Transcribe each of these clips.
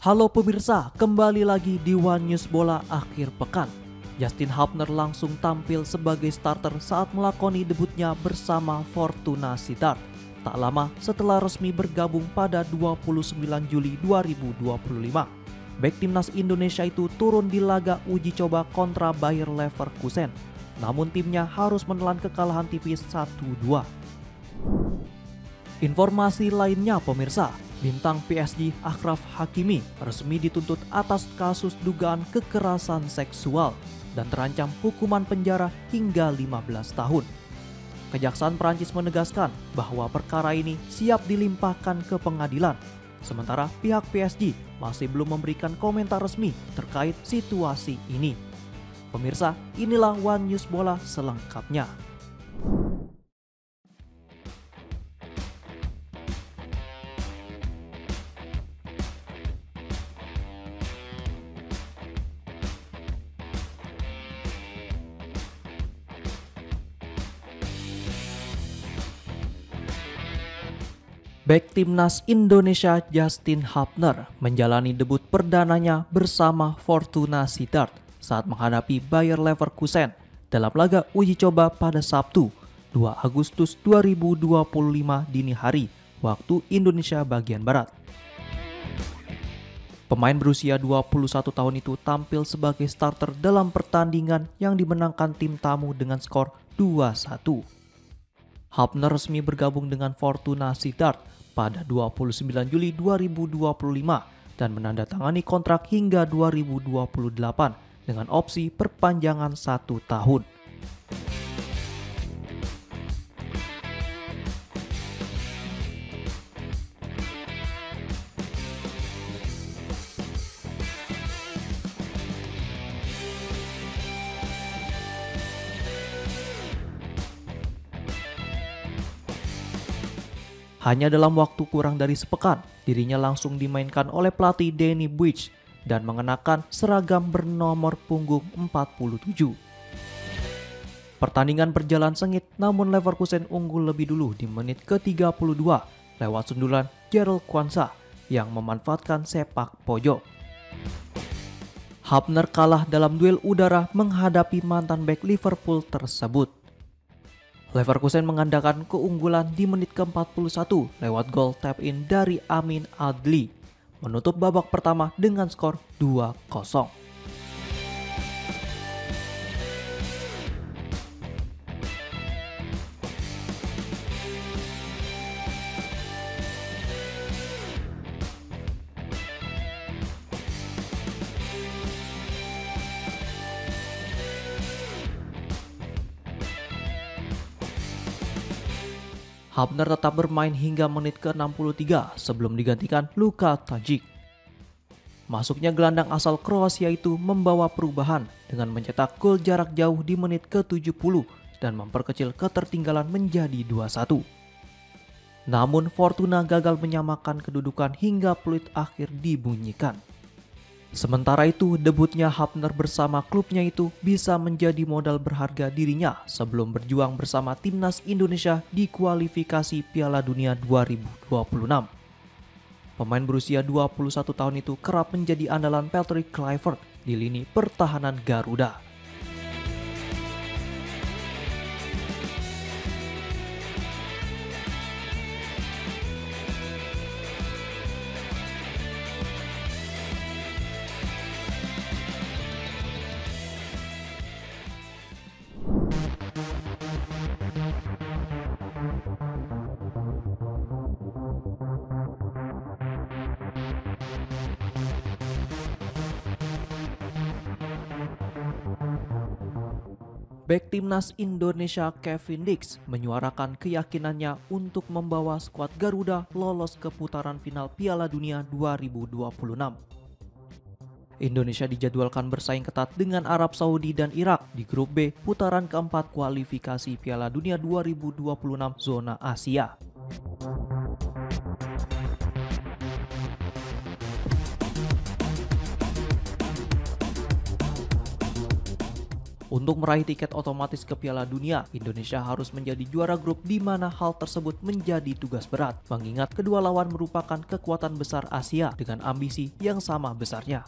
Halo pemirsa, kembali lagi di One News Bola akhir pekan. Justin Hubner langsung tampil sebagai starter saat melakoni debutnya bersama Fortuna Sittard. Tak lama setelah resmi bergabung pada 29 Juli 2025. Bek timnas Indonesia itu turun di laga uji coba kontra Bayer Leverkusen. Namun timnya harus menelan kekalahan tipis 1-2. Informasi lainnya pemirsa, bintang PSG Achraf Hakimi resmi dituntut atas kasus dugaan kekerasan seksual dan terancam hukuman penjara hingga 15 tahun. Kejaksaan Prancis menegaskan bahwa perkara ini siap dilimpahkan ke pengadilan. Sementara pihak PSG masih belum memberikan komentar resmi terkait situasi ini. Pemirsa, inilah One News Bola selengkapnya. Bek timnas Indonesia Justin Hubner menjalani debut perdananya bersama Fortuna Sittard saat menghadapi Bayer Leverkusen dalam laga uji coba pada Sabtu 2 Agustus 2025 dini hari waktu Indonesia bagian Barat. Pemain berusia 21 tahun itu tampil sebagai starter dalam pertandingan yang dimenangkan tim tamu dengan skor 2-1. Hubner resmi bergabung dengan Fortuna Sittard pada 29 Juli 2025 dan menandatangani kontrak hingga 2028 dengan opsi perpanjangan 1 tahun. Hanya dalam waktu kurang dari sepekan, dirinya langsung dimainkan oleh pelatih Danny Buijs dan mengenakan seragam bernomor punggung 47. Pertandingan berjalan sengit, namun Leverkusen unggul lebih dulu di menit ke-32 lewat sundulan Gerald Kwanza yang memanfaatkan sepak pojok. Hubner kalah dalam duel udara menghadapi mantan bek Liverpool tersebut. Leverkusen mengandalkan keunggulan di menit ke-41 lewat gol tap-in dari Amin Adli, menutup babak pertama dengan skor 2-0. Hubner tetap bermain hingga menit ke-63 sebelum digantikan Luka Tadic. Masuknya gelandang asal Kroasia itu membawa perubahan dengan mencetak gol jarak jauh di menit ke-70 dan memperkecil ketertinggalan menjadi 2-1. Namun Fortuna gagal menyamakan kedudukan hingga peluit akhir dibunyikan. Sementara itu, debutnya Hubner bersama klubnya itu bisa menjadi modal berharga dirinya sebelum berjuang bersama timnas Indonesia di kualifikasi Piala Dunia 2026. Pemain berusia 21 tahun itu kerap menjadi andalan Patrick Kluivert di lini pertahanan Garuda. Bek timnas Indonesia Kevin Dix menyuarakan keyakinannya untuk membawa skuad Garuda lolos ke putaran final Piala Dunia 2026. Indonesia dijadwalkan bersaing ketat dengan Arab Saudi dan Irak di grup B putaran keempat kualifikasi Piala Dunia 2026 zona Asia. Untuk meraih tiket otomatis ke Piala Dunia, Indonesia harus menjadi juara grup di mana hal tersebut menjadi tugas berat, mengingat kedua lawan merupakan kekuatan besar Asia dengan ambisi yang sama besarnya.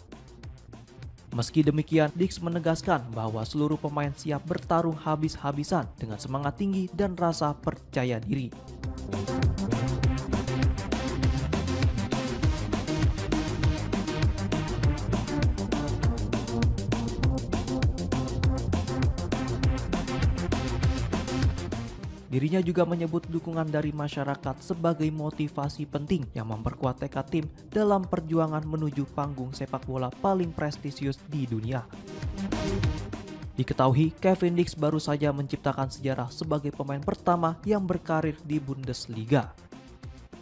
Meski demikian, Dix menegaskan bahwa seluruh pemain siap bertarung habis-habisan dengan semangat tinggi dan rasa percaya diri. Dirinya juga menyebut dukungan dari masyarakat sebagai motivasi penting yang memperkuat tekad tim dalam perjuangan menuju panggung sepak bola paling prestisius di dunia. Diketahui, Kevin Dix baru saja menciptakan sejarah sebagai pemain pertama yang berkarir di Bundesliga.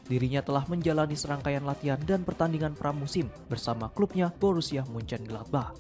Dirinya telah menjalani serangkaian latihan dan pertandingan pramusim bersama klubnya Borussia Mönchengladbach.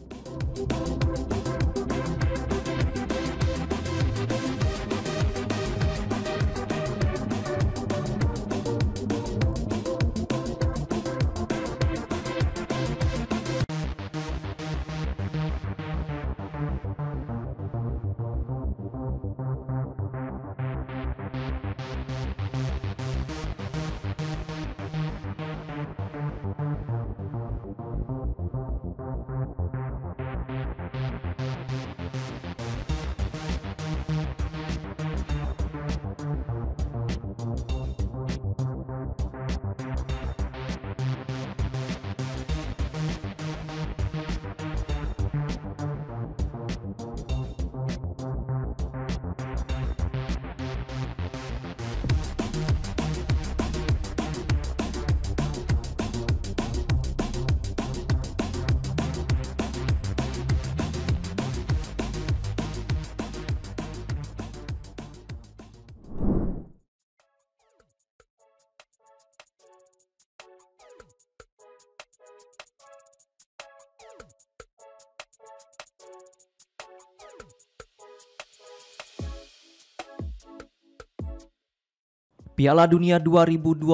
Piala Dunia 2026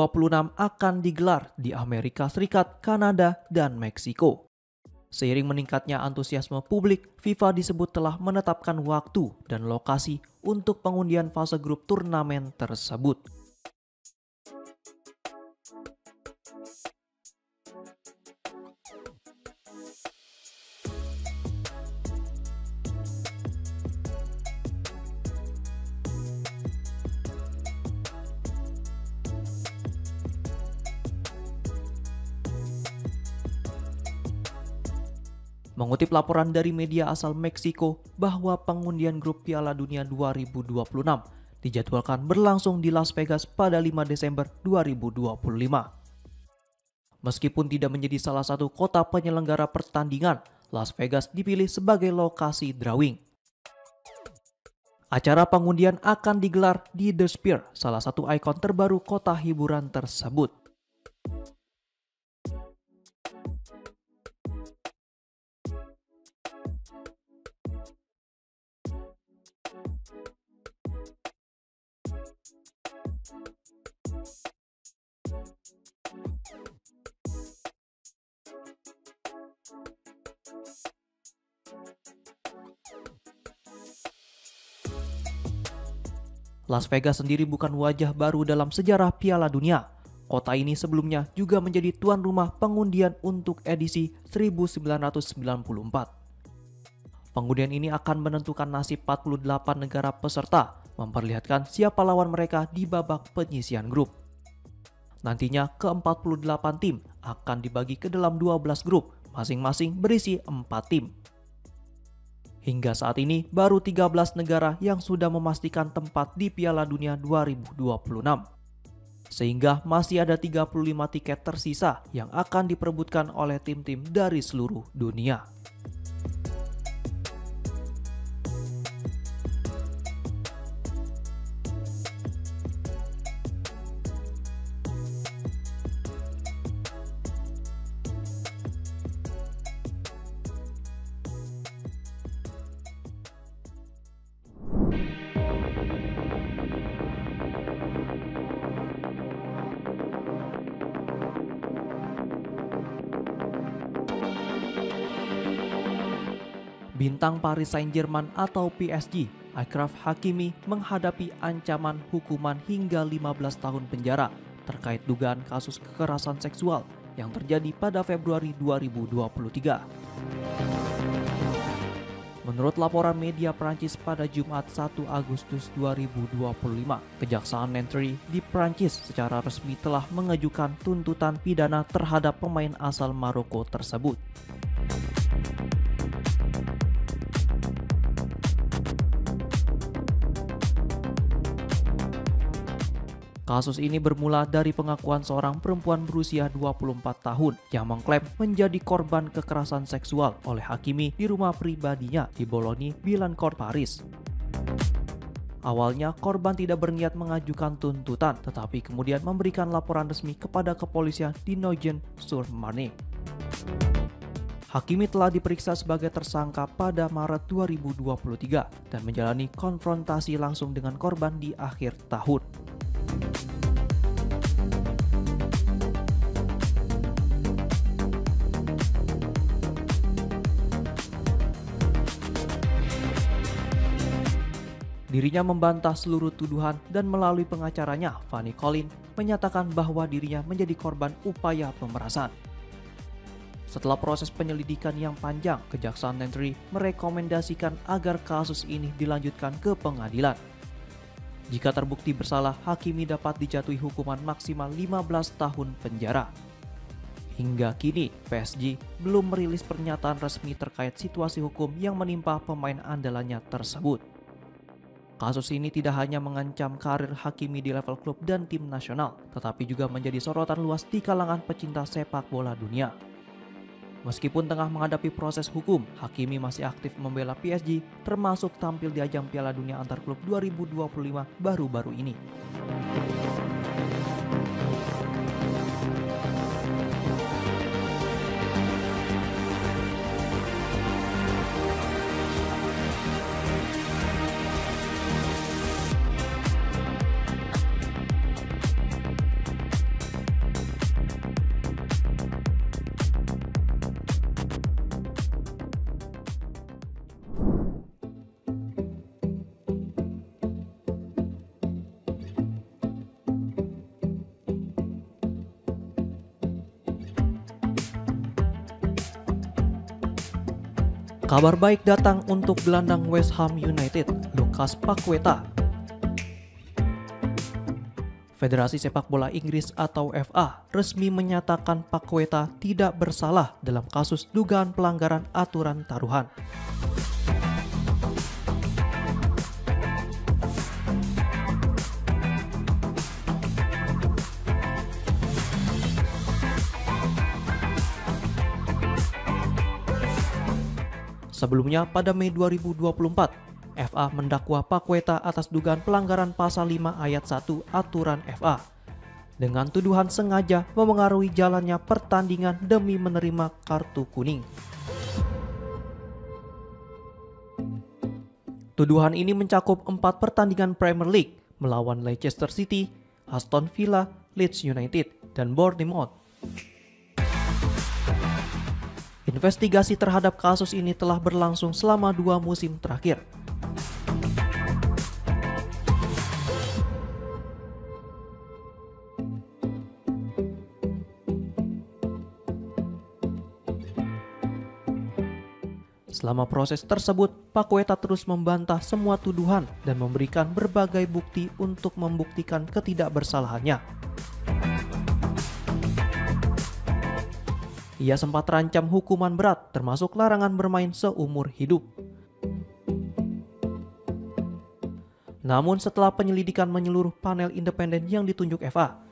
akan digelar di Amerika Serikat, Kanada, dan Meksiko. Seiring meningkatnya antusiasme publik, FIFA disebut telah menetapkan waktu dan lokasi untuk pengundian fase grup turnamen tersebut. Mengutip laporan dari media asal Meksiko bahwa pengundian grup Piala Dunia 2026 dijadwalkan berlangsung di Las Vegas pada 5 Desember 2025. Meskipun tidak menjadi salah satu kota penyelenggara pertandingan, Las Vegas dipilih sebagai lokasi drawing. Acara pengundian akan digelar di The Sphere, salah satu ikon terbaru kota hiburan tersebut. Las Vegas sendiri bukan wajah baru dalam sejarah Piala Dunia. Kota ini sebelumnya juga menjadi tuan rumah pengundian untuk edisi 1994. Pengundian ini akan menentukan nasib 48 negara peserta, memperlihatkan siapa lawan mereka di babak penyisihan grup. Nantinya ke-48 tim akan dibagi ke dalam 12 grup, masing-masing berisi 4 tim. Hingga saat ini baru 13 negara yang sudah memastikan tempat di Piala Dunia 2026. Sehingga masih ada 35 tiket tersisa yang akan diperebutkan oleh tim-tim dari seluruh dunia. Bintang Paris Saint-Germain atau PSG, Achraf Hakimi menghadapi ancaman hukuman hingga 15 tahun penjara terkait dugaan kasus kekerasan seksual yang terjadi pada Februari 2023. Menurut laporan media Prancis pada Jumat 1 Agustus 2025, Kejaksaan Nanterre di Prancis secara resmi telah mengajukan tuntutan pidana terhadap pemain asal Maroko tersebut. Kasus ini bermula dari pengakuan seorang perempuan berusia 24 tahun yang mengklaim menjadi korban kekerasan seksual oleh Hakimi di rumah pribadinya di Boulogne, Billancourt, Paris. Awalnya korban tidak berniat mengajukan tuntutan, tetapi kemudian memberikan laporan resmi kepada kepolisian di Nogent-sur-Marne. Hakimi telah diperiksa sebagai tersangka pada Maret 2023 dan menjalani konfrontasi langsung dengan korban di akhir tahun. Dirinya membantah seluruh tuduhan dan melalui pengacaranya, Fanny Collin, menyatakan bahwa dirinya menjadi korban upaya pemerasan. Setelah proses penyelidikan yang panjang, Kejaksaan Nanterre merekomendasikan agar kasus ini dilanjutkan ke pengadilan. Jika terbukti bersalah, Hakimi dapat dijatuhi hukuman maksimal 15 tahun penjara. Hingga kini, PSG belum merilis pernyataan resmi terkait situasi hukum yang menimpa pemain andalannya tersebut. Kasus ini tidak hanya mengancam karir Hakimi di level klub dan tim nasional, tetapi juga menjadi sorotan luas di kalangan pecinta sepak bola dunia. Meskipun tengah menghadapi proses hukum, Hakimi masih aktif membela PSG, termasuk tampil di ajang Piala Dunia Antar Klub 2025 baru-baru ini. Kabar baik datang untuk gelandang West Ham United, Lucas Paqueta. Federasi Sepak Bola Inggris atau FA resmi menyatakan Paqueta tidak bersalah dalam kasus dugaan pelanggaran aturan taruhan. Sebelumnya, pada Mei 2024, FA mendakwa Paqueta atas dugaan pelanggaran pasal 5 ayat 1 aturan FA dengan tuduhan sengaja memengaruhi jalannya pertandingan demi menerima kartu kuning. Tuduhan ini mencakup 4 pertandingan Premier League melawan Leicester City, Aston Villa, Leeds United, dan Bournemouth. Investigasi terhadap kasus ini telah berlangsung selama 2 musim terakhir. Selama proses tersebut, Paqueta terus membantah semua tuduhan dan memberikan berbagai bukti untuk membuktikan ketidakbersalahannya. Ia sempat terancam hukuman berat, termasuk larangan bermain seumur hidup. Namun setelah penyelidikan menyeluruh panel independen yang ditunjuk FA,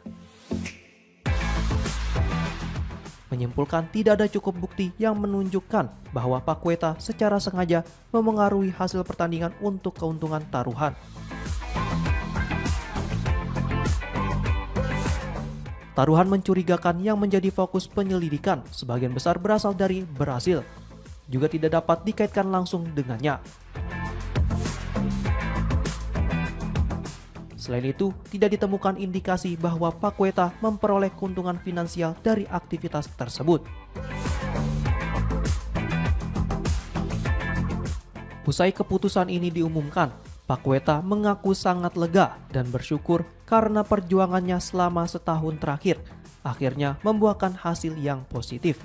menyimpulkan tidak ada cukup bukti yang menunjukkan bahwa Paqueta secara sengaja memengaruhi hasil pertandingan untuk keuntungan taruhan. Taruhan mencurigakan yang menjadi fokus penyelidikan sebagian besar berasal dari Brasil, juga tidak dapat dikaitkan langsung dengannya. Selain itu, tidak ditemukan indikasi bahwa Paqueta memperoleh keuntungan finansial dari aktivitas tersebut. Usai keputusan ini diumumkan, Paqueta mengaku sangat lega dan bersyukur karena perjuangannya selama setahun terakhir akhirnya membuahkan hasil yang positif.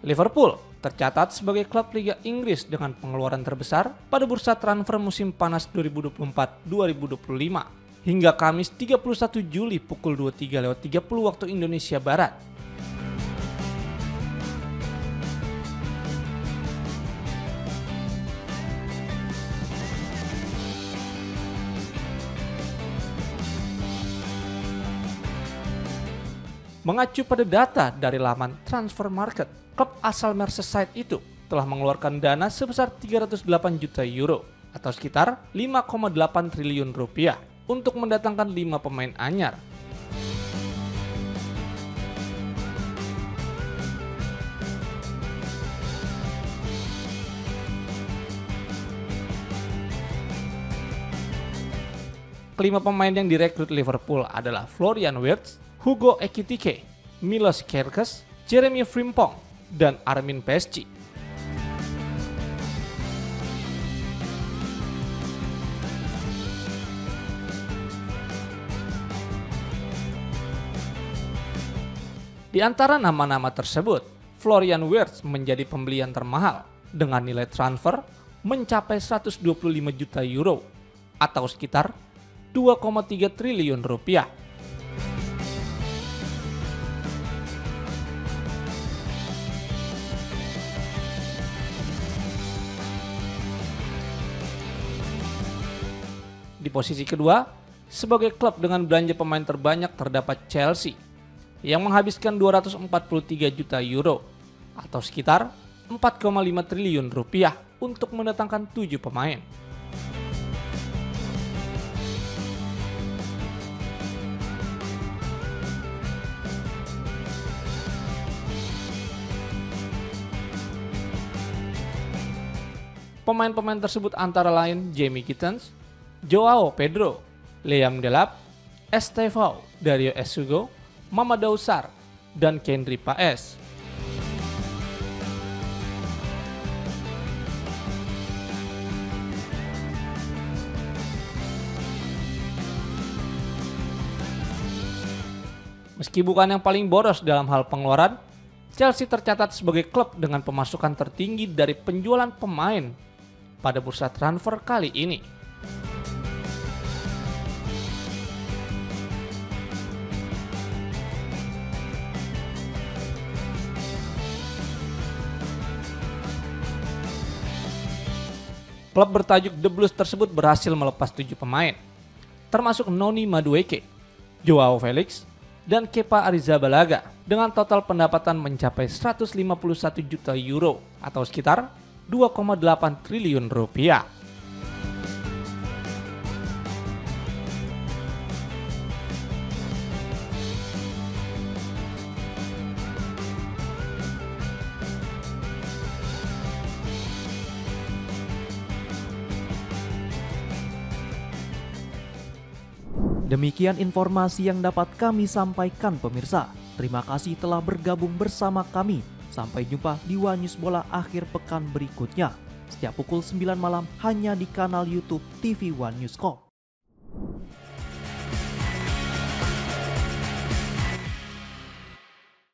Liverpool tercatat sebagai klub Liga Inggris dengan pengeluaran terbesar pada bursa transfer musim panas 2024-2025 hingga Kamis 31 Juli pukul 23.30 waktu Indonesia Barat. Mengacu pada data dari laman Transfer Market, klub asal Merseyside itu telah mengeluarkan dana sebesar 308 juta euro atau sekitar 5,8 triliun rupiah untuk mendatangkan 5 pemain anyar. Kelima pemain yang direkrut Liverpool adalah Florian Wirtz, Hugo Ekitike, Milos Kerkez, Jeremy Frimpong, dan Armin Pesci. Di antara nama-nama tersebut, Florian Wirtz menjadi pembelian termahal dengan nilai transfer mencapai 125 juta euro atau sekitar 2,3 triliun rupiah. Di posisi kedua, sebagai klub dengan belanja pemain terbanyak terdapat Chelsea yang menghabiskan 243 juta euro atau sekitar 4,5 triliun rupiah untuk mendatangkan 7 pemain. Pemain-pemain tersebut antara lain Jamie Gittens, Joao Pedro, Liam Delap, Estevao, Dario Esugo, Mamadou Sarr, dan Kendry Paes. Meski bukan yang paling boros dalam hal pengeluaran, Chelsea tercatat sebagai klub dengan pemasukan tertinggi dari penjualan pemain pada bursa transfer kali ini. Klub bertajuk The Blues tersebut berhasil melepas 7 pemain, termasuk Noni Madueke, Joao Felix, dan Kepa Arrizabalaga dengan total pendapatan mencapai 151 juta euro atau sekitar 2,8 triliun rupiah. Demikian informasi yang dapat kami sampaikan pemirsa. Terima kasih telah bergabung bersama kami. Sampai jumpa di One News Bola akhir pekan berikutnya. Setiap pukul 9 malam hanya di kanal YouTube TV One News Com.